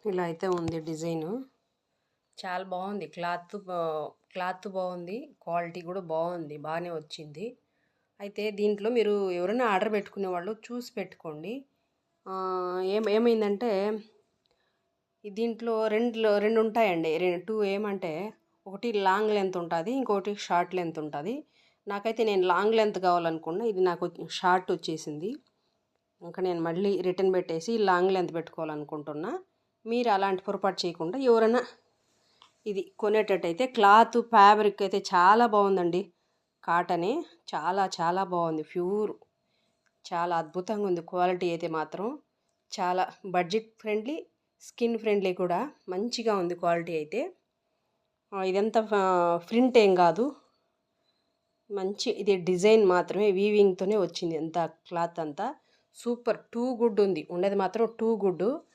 ఇలా అయితే ఉంది డిజైను. చాలా బాగుంది. క్లాత్ బాగుంది. క్వాలిటీ కూడా బాగుంది. బాగానే వచ్చింది. అయితే దీంట్లో మీరు ఎవరైనా ఆర్డర్ పెట్టుకునే వాళ్ళు చూసి పెట్టుకోండి. ఏమైందంటే దీంట్లో రెండు ఉంటాయండి. 2 ఏమంటే ఒకటి లాంగ్ లెంత్ ఉంటుంది, ఇంకోటి షార్ట్ లెంత్ ఉంటుంది. నాకైతే నేను లాంగ్ లెంత్ కావాలనుకున్నా, ఇది నాకు షార్ట్ వచ్చేసింది. ఇంకా నేను మళ్ళీ రిటర్న్ పెట్టేసి లాంగ్ లెంత్ పెట్టుకోవాలనుకుంటున్నా. మీరు అలాంటి పొరపాటు చేయకుండా ఎవరైనా ఇది కొనేటట్టయితే క్లాత్ ఫ్యాబ్రిక్ అయితే చాలా బాగుందండి. కాటనే చాలా చాలా బాగుంది. ప్యూర్ చాలా అద్భుతంగా ఉంది. క్వాలిటీ అయితే మాత్రం చాలా బడ్జెట్ ఫ్రెండ్లీ, స్కిన్ ఫ్రెండ్లీ కూడా. మంచిగా ఉంది క్వాలిటీ అయితే. ఇదంతా ప్రింట్ ఏం కాదు, మంచి ఇది డిజైన్ మాత్రమే వీవింగ్తోనే వచ్చింది. అంతా క్లాత్ అంతా సూపర్ టూ గుడ్ ఉంది. ఉండేది మాత్రం టూ గుడ్.